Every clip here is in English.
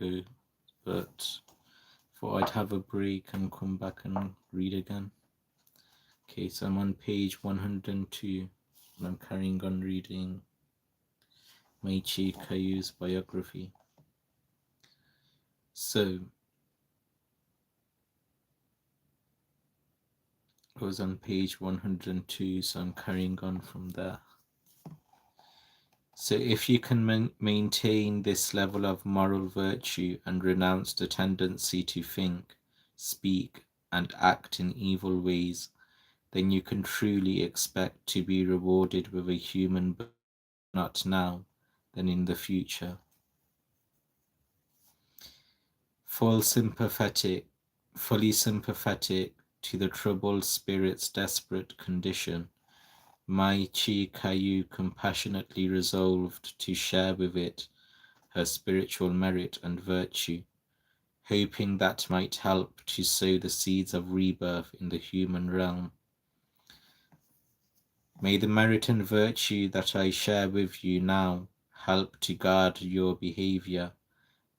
ago, but thought I'd have a break and come back and read again. Okay, so I'm on page 102 and I'm carrying on reading chee Kaew's biography. So, I was on page 102, so I'm carrying on from there. So if you can maintain this level of moral virtue and renounce the tendency to think, speak, and act in evil ways, then you can truly expect to be rewarded with a human birth, not now, then in the future. Fully sympathetic to the troubled spirit's desperate condition, chee Kaew compassionately resolved to share with it her spiritual merit and virtue, hoping that might help to sow the seeds of rebirth in the human realm. May the merit and virtue that I share with you now help to guard your behavior,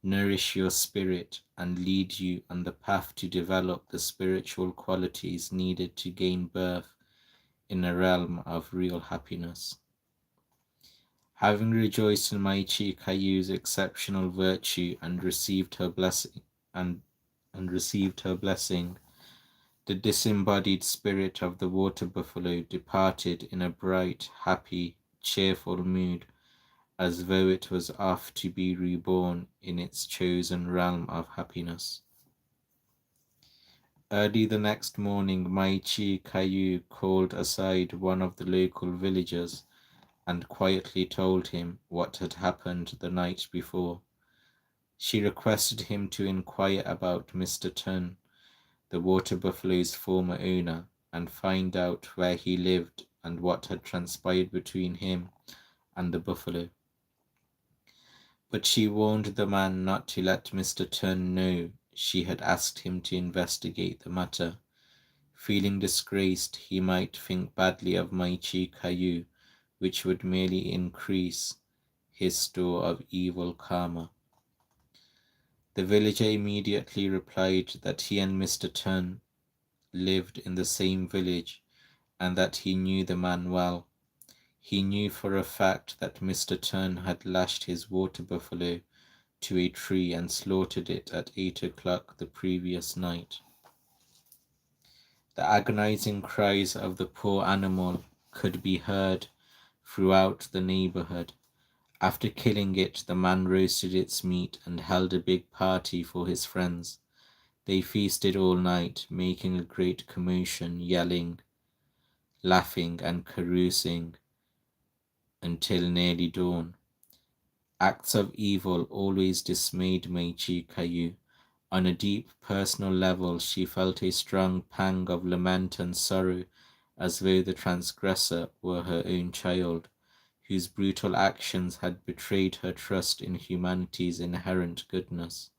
nourish your spirit, and lead you on the path to develop the spiritual qualities needed to gain birth in a realm of real happiness. Having rejoiced in chee Kaew's exceptional virtue and received her blessing, the disembodied spirit of the water buffalo departed in a bright, happy, cheerful mood, as though it was off to be reborn in its chosen realm of happiness. Early the next morning, chee Kaew called aside one of the local villagers and quietly told him what had happened the night before. She requested him to inquire about Mr. Tun, the water buffalo's former owner, and find out where he lived and what had transpired between him and the buffalo. But she warned the man not to let Mr. Tun know she had asked him to investigate the matter. Feeling disgraced, he might think badly of chee Kaew, which would merely increase his store of evil karma. The villager immediately replied that he and Mr. Tun lived in the same village and that he knew the man well. He knew for a fact that Mr. Tun had lashed his water buffalo to a tree and slaughtered it at 8 o'clock the previous night. The agonizing cries of the poor animal could be heard throughout the neighborhood. After killing it, the man roasted its meat and held a big party for his friends. They feasted all night, making a great commotion, yelling, laughing, and carousing until nearly dawn. Acts of evil always dismayed chee Kaew. On a deep personal level, she felt a strong pang of lament and sorrow, as though the transgressor were her own child, whose brutal actions had betrayed her trust in humanity's inherent goodness.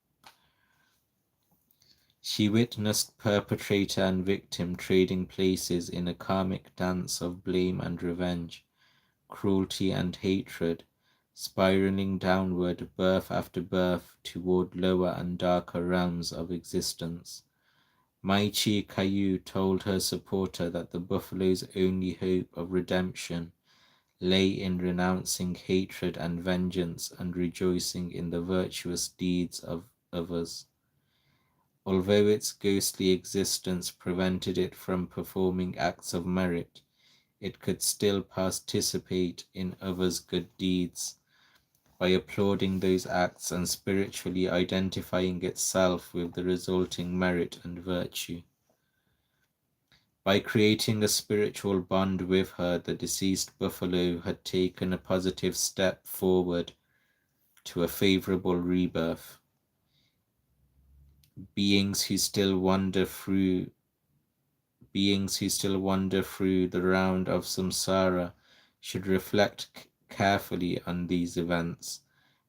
She witnessed perpetrator and victim trading places in a karmic dance of blame and revenge, cruelty and hatred, spiraling downward, birth after birth, toward lower and darker realms of existence. chee Kaew told her supporter that the buffalo's only hope of redemption lay in renouncing hatred and vengeance and rejoicing in the virtuous deeds of others. Although its ghostly existence prevented it from performing acts of merit, it could still participate in others' good deeds by applauding those acts and spiritually identifying itself with the resulting merit and virtue. By creating a spiritual bond with her, the deceased buffalo had taken a positive step forward to a favorable rebirth. Beings who still wander through the round of samsara should reflect carefully on these events,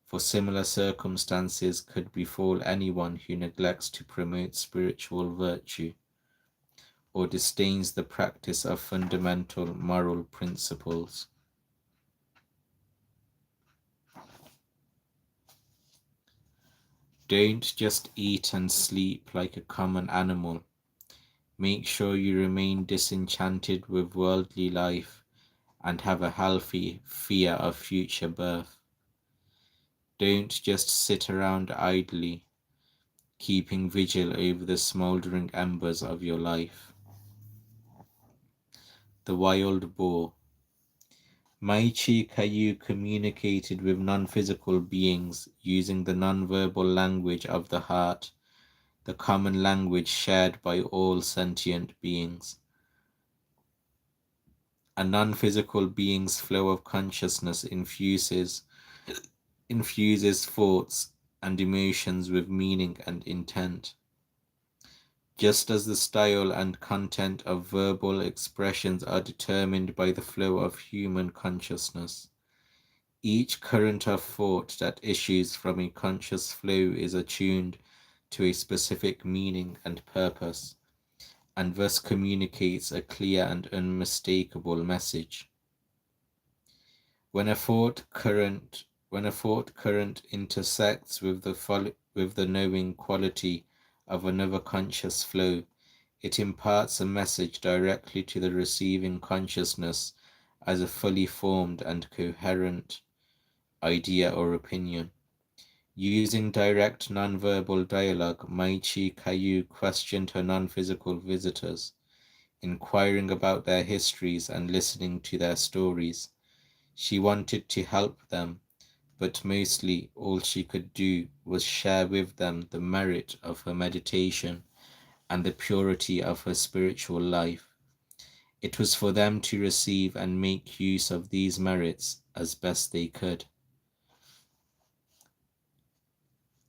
for similar circumstances could befall anyone who neglects to promote spiritual virtue or disdains the practice of fundamental moral principles. Don't just eat and sleep like a common animal. Make sure you remain disenchanted with worldly life and have a healthy fear of future birth. Don't just sit around idly, keeping vigil over the smouldering embers of your life. The wild boar. Chee kaew communicated with non-physical beings using the non-verbal language of the heart, the common language shared by all sentient beings. A non-physical being's flow of consciousness infuses thoughts and emotions with meaning and intent. Just as the style and content of verbal expressions are determined by the flow of human consciousness, each current of thought that issues from a conscious flow is attuned to a specific meaning and purpose, and thus communicates a clear and unmistakable message. When a thought current intersects with the knowing quality of another conscious flow, it imparts a message directly to the receiving consciousness as a fully formed and coherent idea or opinion. Using direct non-verbal dialogue, chee kaew questioned her non-physical visitors, inquiring about their histories and listening to their stories. She wanted to help them, but mostly all she could do was share with them the merit of her meditation and the purity of her spiritual life. It was for them to receive and make use of these merits as best they could.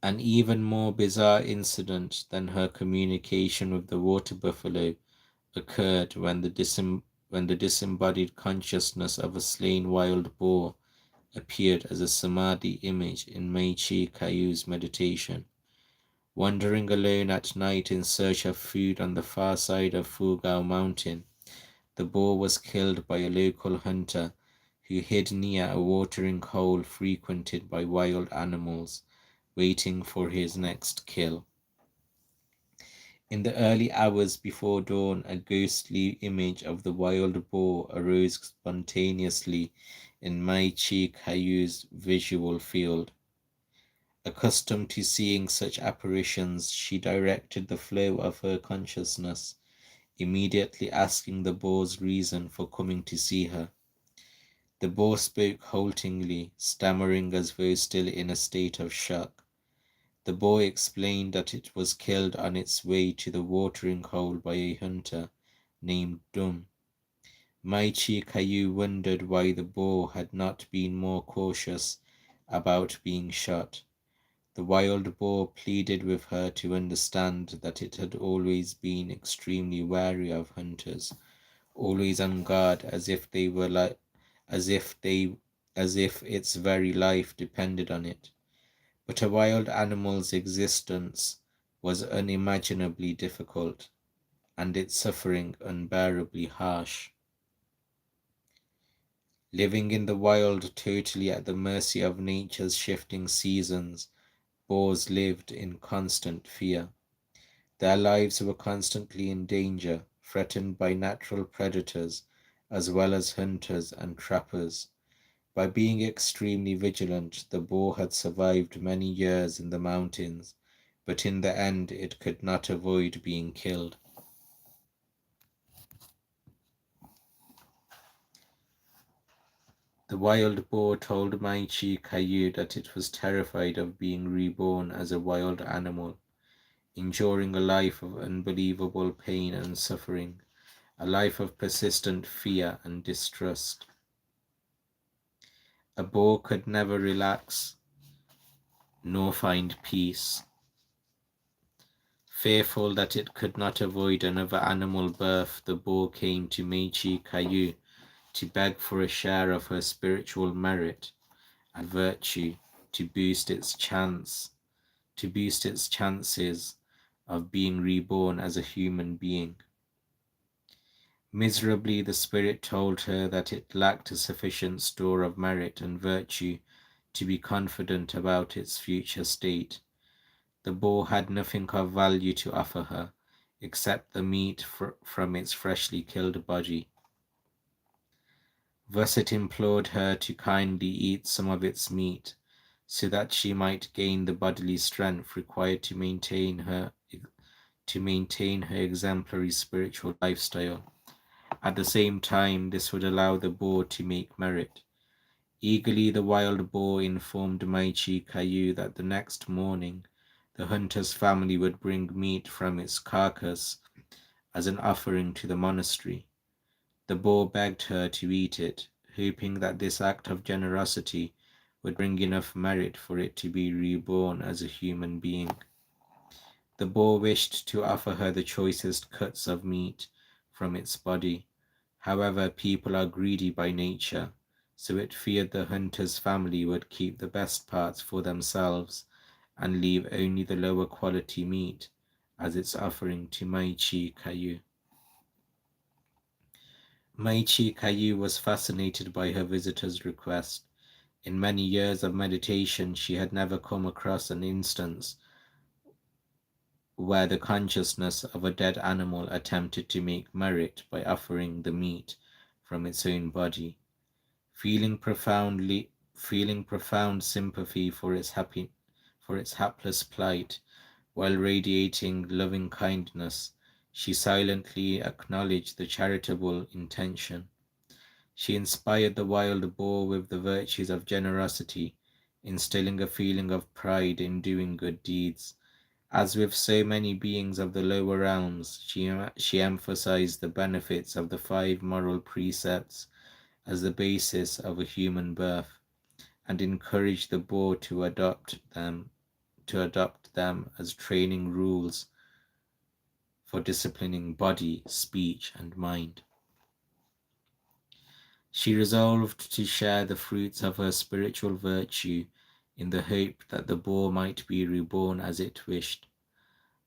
An even more bizarre incident than her communication with the water buffalo occurred when the disembodied consciousness of a slain wild boar appeared as a samadhi image in chee kaew's meditation. Wandering alone at night in search of food on the far side of Fugao Mountain, the boar was killed by a local hunter who hid near a watering hole frequented by wild animals, waiting for his next kill. In the early hours before dawn, a ghostly image of the wild boar arose spontaneously in chee kaew's visual field. Accustomed to seeing such apparitions, she directed the flow of her consciousness, immediately asking the boar's reason for coming to see her. The boar spoke haltingly, stammering as though still in a state of shock. The boy explained that it was killed on its way to the watering hole by a hunter named Dum. chee kaew wondered why the boar had not been more cautious about being shot. The wild boar pleaded with her to understand that it had always been extremely wary of hunters, always on guard as if its very life depended on it. But a wild animal's existence was unimaginably difficult, and its suffering unbearably harsh. Living in the wild, totally at the mercy of nature's shifting seasons, boars lived in constant fear. Their lives were constantly in danger, threatened by natural predators as well as hunters and trappers. By being extremely vigilant, the boar had survived many years in the mountains, but in the end it could not avoid being killed. The wild boar told chee kaew that it was terrified of being reborn as a wild animal, enduring a life of unbelievable pain and suffering, a life of persistent fear and distrust. A boar could never relax nor find peace. Fearful that it could not avoid another animal birth, the boar came to chee kaew to beg for a share of her spiritual merit and virtue to boost its chances of being reborn as a human being. Miserably, the spirit told her that it lacked a sufficient store of merit and virtue to be confident about its future state. The boar had nothing of value to offer her, except the meat from its freshly killed body. Thus it implored her to kindly eat some of its meat, so that she might gain the bodily strength required to maintain her exemplary spiritual lifestyle. At the same time, this would allow the boar to make merit. Eagerly the wild boar informed Maichi Kayu that the next morning the hunter's family would bring meat from its carcass as an offering to the monastery. The boar begged her to eat it, hoping that this act of generosity would bring enough merit for it to be reborn as a human being. The boar wished to offer her the choicest cuts of meat from its body. However, people are greedy by nature, so it feared the hunter's family would keep the best parts for themselves and leave only the lower quality meat as its offering to Maichi Kayu. Maichi Kayu was fascinated by her visitor's request. In many years of meditation, she had never come across an instance where the consciousness of a dead animal attempted to make merit by offering the meat from its own body. Feeling profound sympathy for its hapless plight, while radiating loving kindness, she silently acknowledged the charitable intention. She inspired the wild boar with the virtues of generosity, instilling a feeling of pride in doing good deeds. As with so many beings of the lower realms, she emphasized the benefits of the five moral precepts as the basis of a human birth, and encouraged the boar to adopt them as training rules for disciplining body, speech, and mind. She resolved to share the fruits of her spiritual virtue in the hope that the boar might be reborn as it wished.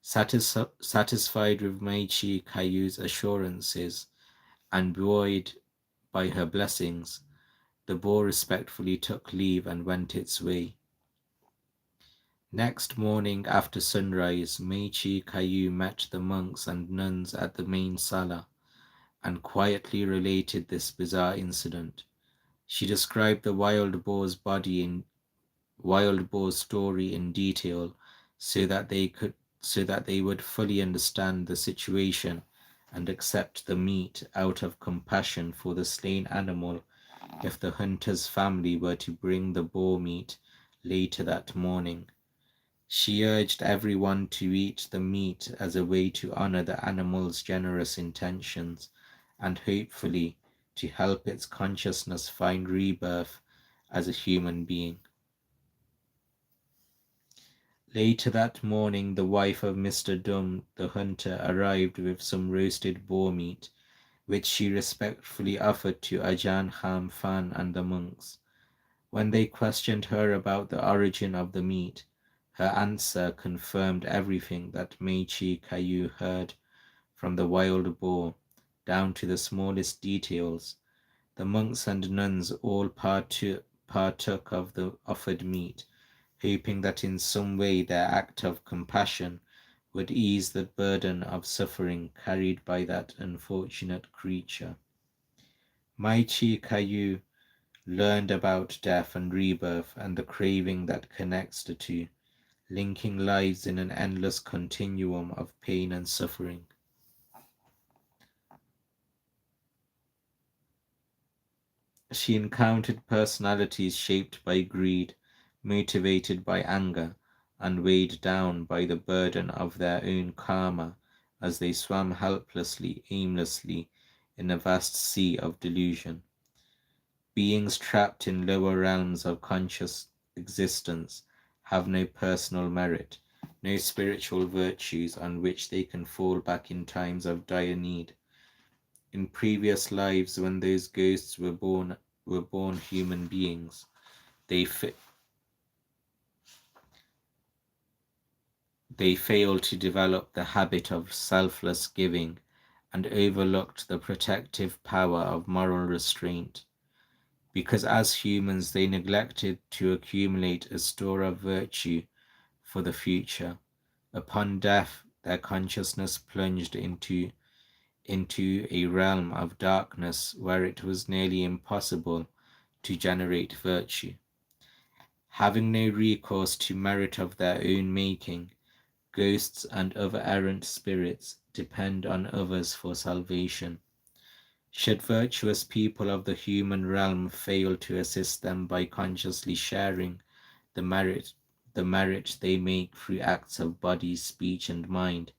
Satisfied with Meichi Kayu's assurances and buoyed by her blessings, the boar respectfully took leave and went its way. Next morning after sunrise, Meichi Kayu met the monks and nuns at the main sala and quietly related this bizarre incident. She described the wild boar's story in detail so that they would fully understand the situation and accept the meat out of compassion for the slain animal if the hunter's family were to bring the boar meat later that morning. She urged everyone to eat the meat as a way to honor the animal's generous intentions and hopefully to help its consciousness find rebirth as a human being. Later that morning, the wife of Mr. Dum, the hunter, arrived with some roasted boar meat, which she respectfully offered to Ajahn Ham Fan and the monks. When they questioned her about the origin of the meat, her answer confirmed everything that Meichi Kayu heard from the wild boar, down to the smallest details. The monks and nuns all partook of the offered meat, hoping that in some way their act of compassion would ease the burden of suffering carried by that unfortunate creature. Maichi Kayu learned about death and rebirth and the craving that connects the two, linking lives in an endless continuum of pain and suffering. She encountered personalities shaped by greed, motivated by anger, and weighed down by the burden of their own karma as they swam helplessly, aimlessly in a vast sea of delusion. Beings trapped in lower realms of conscious existence have no personal merit, no spiritual virtues on which they can fall back in times of dire need. In previous lives, when those ghosts were born human beings, they they failed to develop the habit of selfless giving and overlooked the protective power of moral restraint. Because as humans they neglected to accumulate a store of virtue for the future. Upon death, their consciousness plunged into a realm of darkness where it was nearly impossible to generate virtue. Having no recourse to merit of their own making, ghosts and other errant spirits depend on others for salvation. Should virtuous people of the human realm fail to assist them by consciously sharing the merit the merit they make through acts of body, speech, and mind,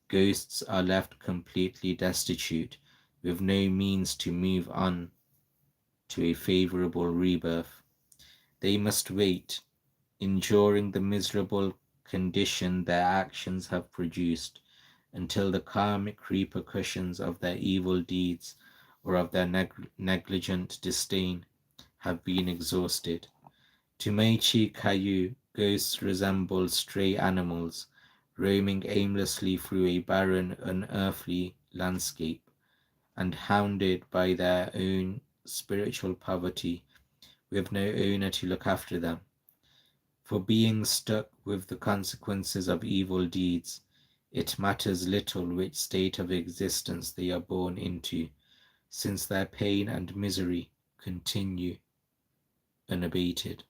ghosts are left completely destitute, with no means to move on to a favorable rebirth. They must wait, enduring the miserable condition their actions have produced, until the karmic repercussions of their evil deeds or of their negligent disdain have been exhausted. To Meichi Kayu, ghosts resemble stray animals, roaming aimlessly through a barren, unearthly landscape, and hounded by their own spiritual poverty, with no owner to look after them. For being stuck with the consequences of evil deeds, it matters little which state of existence they are born into, since their pain and misery continue unabated.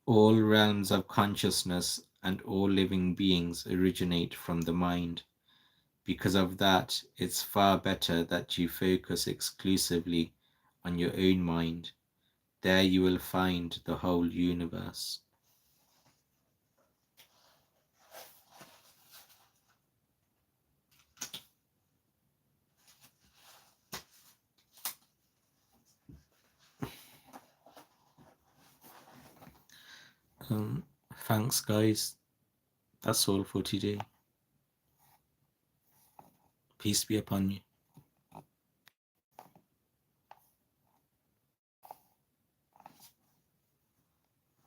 All realms of consciousness and all living beings originate from the mind. Because of that, it's far better that you focus exclusively on your own mind. There you will find the whole universe. Thanks, guys. That's all for today. Peace be upon you.